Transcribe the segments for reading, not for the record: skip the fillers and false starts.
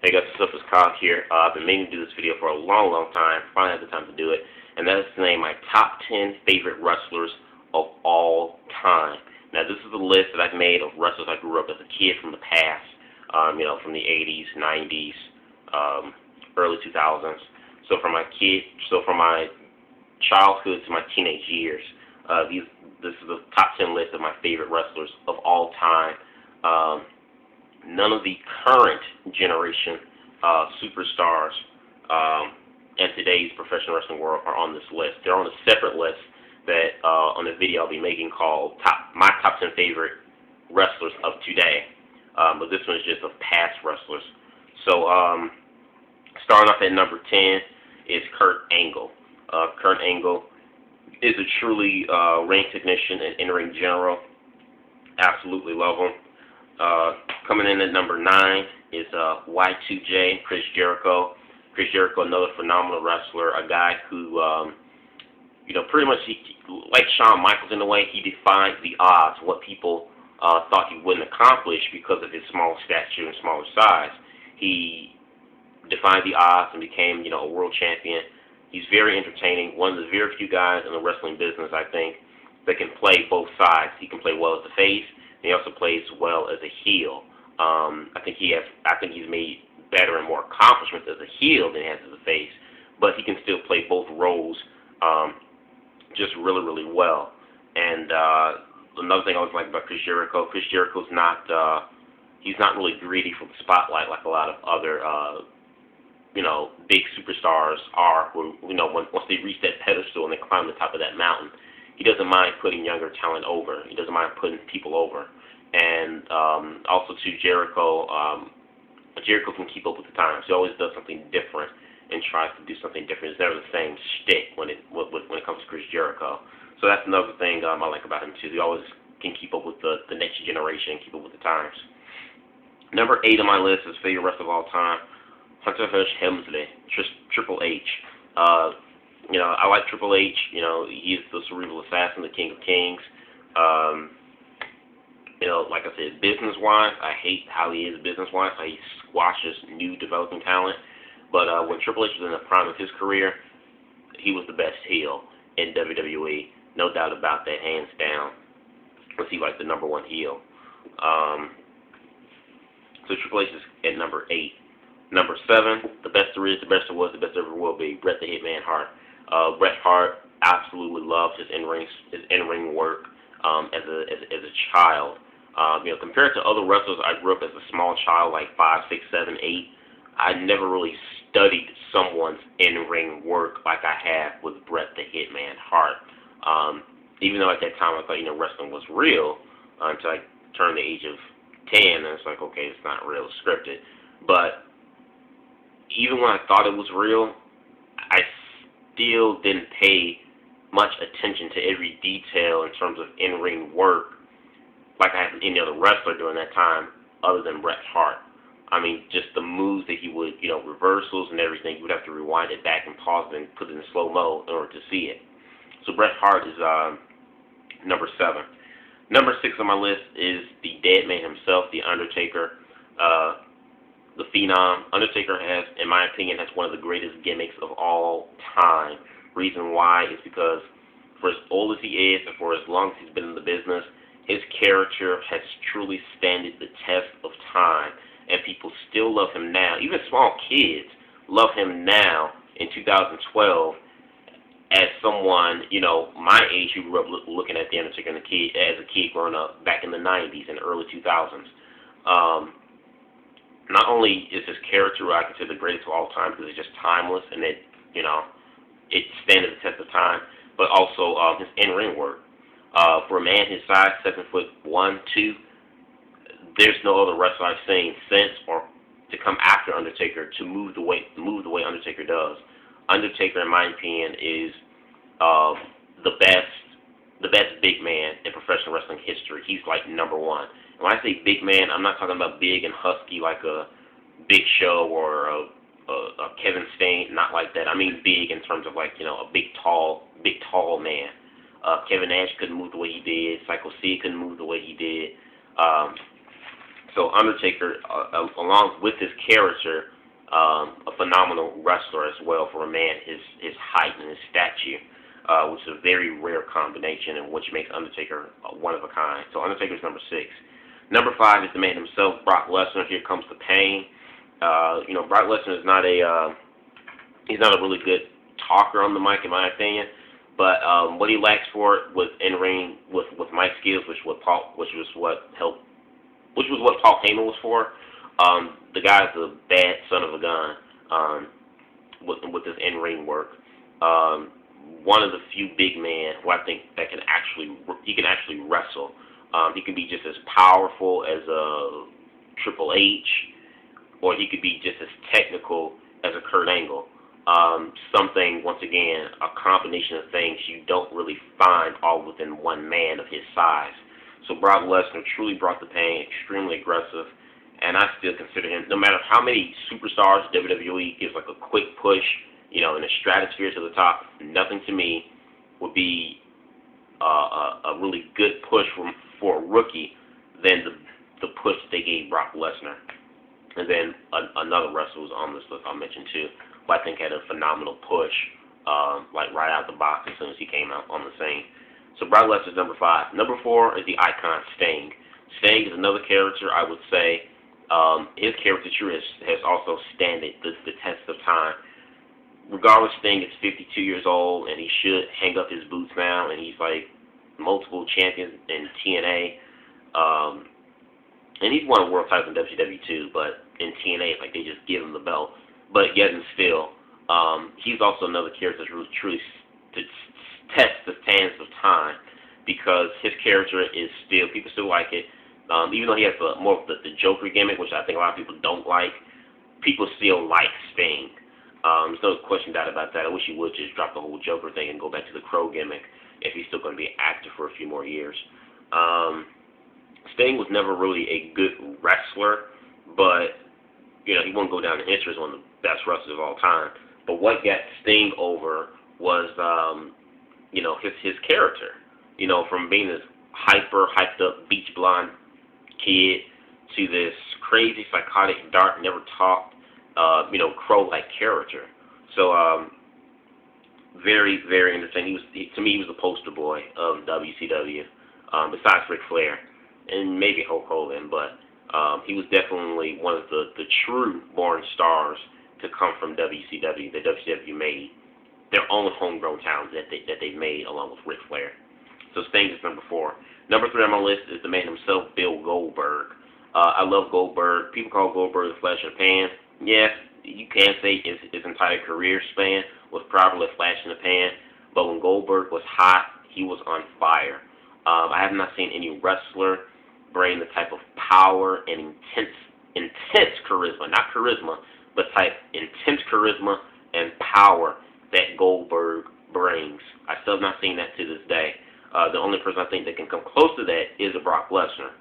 Hey guys, what's up? It's Kyle here. I've been meaning to do this video for a long time. Finally had the time to do it. And that is to name my top 10 favorite wrestlers of all time. Now this is a list that I've made of wrestlers I grew up as a kid from the past. From the 80s, 90s, early 2000s. So from my childhood to my teenage years, this is the top 10 list of my favorite wrestlers of all time. None of the current generation superstars in today's professional wrestling world are on this list. They're on a separate list that on the video I'll be making called my top 10 favorite wrestlers of today. But this one is just of past wrestlers. So starting off at number 10 is Kurt Angle. Kurt Angle is a truly ring technician and in-ring general. Absolutely love him. Coming in at number 9 is Y2J, Chris Jericho. Chris Jericho, another phenomenal wrestler, a guy who, pretty much, like Shawn Michaels in a way, he defied the odds, what people thought he wouldn't accomplish because of his small stature and smaller size. He defied the odds and became, a world champion. He's very entertaining, one of the very few guys in the wrestling business, I think, that can play both sides. He can play well as a face, and he also plays well as a heel. I think he's made better and more accomplishments as a heel than he has as a face, but he can still play both roles just really well. And another thing I always like about Chris Jericho's not he's not really greedy for the spotlight like a lot of other big superstars are. Once they reach that pedestal and they climb the top of that mountain, he doesn't mind putting younger talent over. He doesn't mind putting people over. And also to Jericho, Jericho can keep up with the times. He always does something different and tries to do something different. It's never the same shtick when it comes to Chris Jericho. So that's another thing I like about him too. He always can keep up with the next generation, keep up with the times. Number 8 on my list is favorite wrestler of all time, Hunter Hearst Helmsley, Triple H. I like Triple H. He's the cerebral assassin, the King of Kings. Like I said, business-wise, I hate how he is business-wise. How he squashes new developing talent. But when Triple H was in the prime of his career, he was the best heel in WWE. No doubt about that, hands down. Was he like the number 1 heel? So Triple H is at number 8. Number 7, the best there is, the best there was, the best there ever will be, Bret the Hitman Hart. Bret Hart absolutely loved his in-ring work as a child. Compared to other wrestlers, I grew up as a small child, like 5, 6, 7, 8. I never really studied someone's in-ring work like I have with Bret the Hitman Hart. Even though at that time I thought, wrestling was real until I turned the age of 10, and it's like, okay, it's not real, it's scripted. But even when I thought it was real, I still didn't pay much attention to every detail in terms of in-ring work like I had with any other wrestler during that time other than Bret Hart. I mean, just the moves that he would, reversals and everything, you would have to rewind it back and pause it and put it in slow-mo in order to see it. So Bret Hart is number 7. Number 6 on my list is the dead man himself, The Undertaker. The Phenom. Undertaker has, in my opinion, has one of the greatest gimmicks of all time. Reason why is because for as old as he is and for as long as he's been in the business, his character has truly standed the test of time, and people still love him now. Even small kids love him now in 2012 as someone, my age who grew up looking at The Undertaker as a kid growing up back in the 90s and early 2000s. Not only is his character I consider the greatest of all time because it's just timeless and it stands the test of time, but also his in-ring work. For a man his size, 7'1", 2", there's no other wrestler I've seen since or to come after Undertaker to move the way Undertaker does. Undertaker, in my opinion, is the best big man in professional wrestling history. He's like number 1. And when I say big man, I'm not talking about big and husky like a Big Show or a Kevin Steen, not like that. I mean big in terms of like, a big tall man. Kevin Nash couldn't move the way he did. Psycho C couldn't move the way he did. So Undertaker, along with his character, A phenomenal wrestler as well for a man his height and his stature, which is a very rare combination, and which makes Undertaker one of a kind. So Undertaker's number 6. Number 5 is the man himself, Brock Lesnar. Here comes the pain. Brock Lesnar is not he's not a really good talker on the mic, in my opinion. But what he lacks for it was in ring with mic skills, which was what Paul Heyman was for. The guy's a bad son of a gun with his in ring work. One of the few big men who I think that can actually wrestle. He can be just as powerful as a Triple H, or he could be just as technical as a Kurt Angle. Something, once again, a combination of things you don't really find all within one man of his size. So Brock Lesnar truly brought the pain, extremely aggressive, and I still consider him, no matter how many superstars WWE gives like a quick push, in the stratosphere to the top, nothing to me would be a really good push for a rookie than the push that they gave Brock Lesnar. And then another wrestler was on this list I'll mention too, who I think had a phenomenal push, like right out the box as soon as he came out on the scene. So Brock Lesnar's number 5. Number 4 is the icon Sting. Sting is another character I would say his caricature has also stood the test of time. Regardless, Sting is 52 years old, and he should hang up his boots now, and he's like multiple champions in TNA. And he's won world titles in WWE too, but in TNA, it's like they just give him the belt. But yet and still, he's also another character that's really truly to test the sands of time, because his character is still, people still like it. Even though he has more of the Joker gimmick, which I think a lot of people don't like, people still like Sting. There's no question about that. I wish he would just drop the whole Joker thing and go back to the Crow gimmick if he's still going to be active for a few more years. Sting was never really a good wrestler, but he won't go down in history as one of the best wrestlers of all time. But what got Sting over was his character. From being this hyped up beach blonde kid to this crazy, psychotic, dark, never talked, Crow-like character. So very, very interesting. To me, he was the poster boy of WCW, besides Ric Flair and maybe Hulk Hogan, but he was definitely one of the true born stars to come from WCW that WCW made. Their own homegrown talent that they've made along with Ric Flair. So Sting is number 4. Number 3 on my list is the man himself, Bill Goldberg. I love Goldberg. People call Goldberg the flash in the pan. Yes, you can say his entire career span was probably a flash in the pan, but when Goldberg was hot, he was on fire. I have not seen any wrestler bring the type of power and intense charisma, not charisma, but type intense charisma and power that Goldberg brings. I still have not seen that to this day. The only person I think that can come close to that is a Brock Lesnar.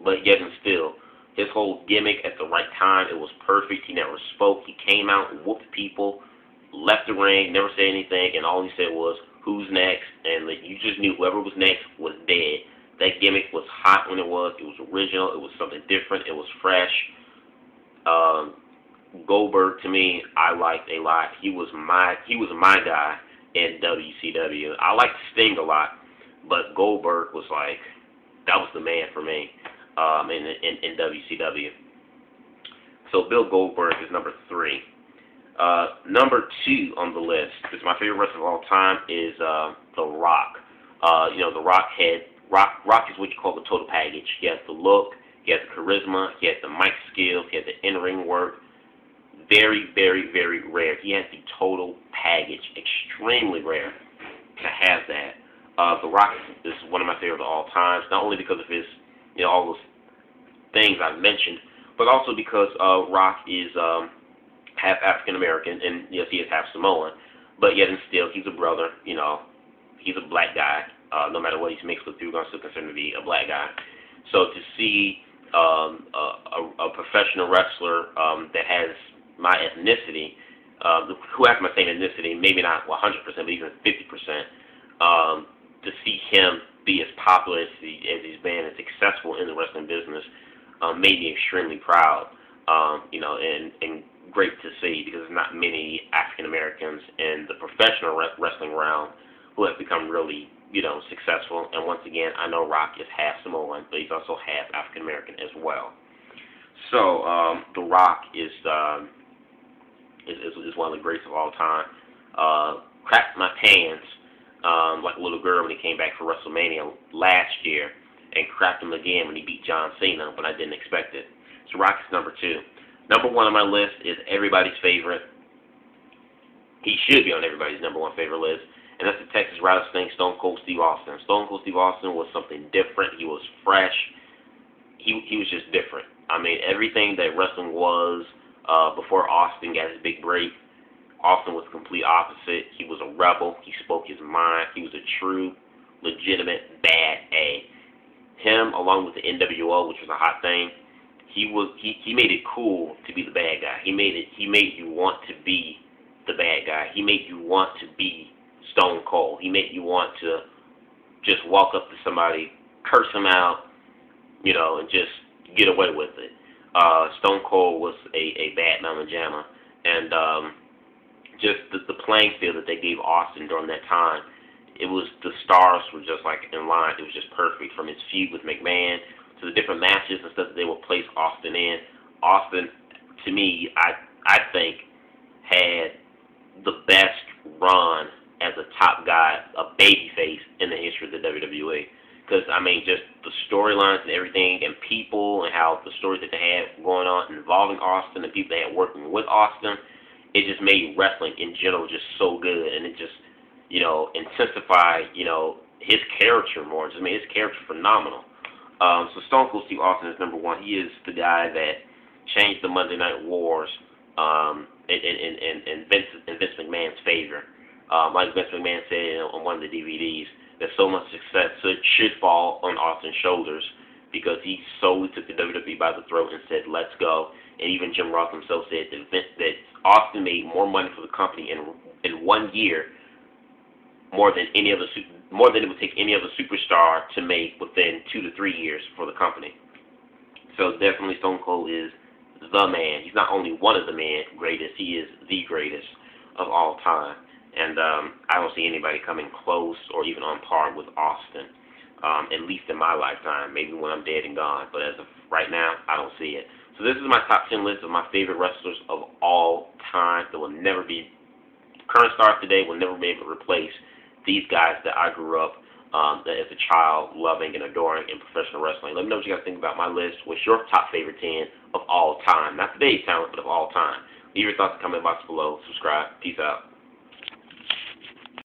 But yet and still, his whole gimmick at the right time, it was perfect. He never spoke. He came out, whooped people, left the ring, never said anything, and all he said was, "Who's next?" And you just knew whoever was next was dead. That gimmick was hot when it was. It was original. It was something different. It was fresh. Goldberg, to me, I liked a lot. He was my guy in WCW. I liked Sting a lot, but Goldberg was that was the man for me in WCW. So Bill Goldberg is number 3. Number 2 on the list, is my favorite wrestler of all time, is The Rock. The Rock is what you call the total package. He has the look, he has the charisma, he has the mic skills, he has the in-ring work. Very, very, very rare. He has the total package. Extremely rare to have that. The Rock is one of my favorites of all times, not only because of his, all those things I mentioned, but also because Rock is half African American, and yes, he is half Samoan, but yet and still, he's a brother. He's a black guy. No matter what he's mixed with, we're going to still consider him to be a black guy. So to see a professional wrestler that has my ethnicity, who has my same ethnicity, maybe not 100%, but even 50%, to see him be as popular as he's been, as successful in the wrestling business, made me extremely proud. And great to see because there's not many African Americans in the professional wrestling realm who have become really, successful. And once again, I know Rock is half Samoan, but he's also half African American as well. So The Rock is one of the greats of all time. Crapped my pants like a little girl when he came back for WrestleMania last year, and crapped him again when he beat John Cena, but I didn't expect it. So Rock is number 2. Number 1 on my list is everybody's favorite. He should be on everybody's number 1 favorite list, and that's the Texas Rattlesnake, Stone Cold Steve Austin. Stone Cold Steve Austin was something different. He was fresh. He was just different. I mean, everything that wrestling was before Austin got his big break, Austin was the complete opposite. He was a rebel. He spoke his mind. He was a true, legitimate bad A. Him, along with the NWO, which was a hot thing, he made it cool to be the bad guy. He made you want to be the bad guy. He made you want to be Stone Cold. He made you want to just walk up to somebody, curse him out, and just get away with it. Stone Cold was a bad mama jamma, and just the playing field that they gave Austin during that time, the stars were just like in line. It was just perfect, from his feud with McMahon to the different matches and stuff that they would place Austin in. Austin, to me, I think, had the best run as a top guy, a babyface in the history of the WWE. Because, I mean, just the storylines and everything, and people, and how the stories that they had going on involving Austin and people they had working with Austin, it just made wrestling in general just so good, and it just, intensified, his character more. Just made his character phenomenal. So Stone Cold Steve Austin is number 1. He is the guy that changed the Monday Night Wars in Vince McMahon's favor. Like Vince McMahon said on one of the DVDs, that so much success should fall on Austin's shoulders, because he solely took the WWE by the throat and said, "Let's go." And even Jim Ross himself said that Austin made more money for the company in 1 year, more than it would take any other superstar to make within 2 to 3 years for the company. So definitely Stone Cold is the man. He's not only one of the greatest, he is the greatest of all time. And I don't see anybody coming close or even on par with Austin, at least in my lifetime, maybe when I'm dead and gone. But as of right now, I don't see it. So this is my top 10 list of my favorite wrestlers of all time that will never be, current stars today will never be able to replace these guys that I grew up as a child loving and adoring in professional wrestling. Let me know what you guys think about my list. What's your top favorite 10 of all time? Not today's talent, but of all time. Leave your thoughts in the comment box below. Subscribe. Peace out.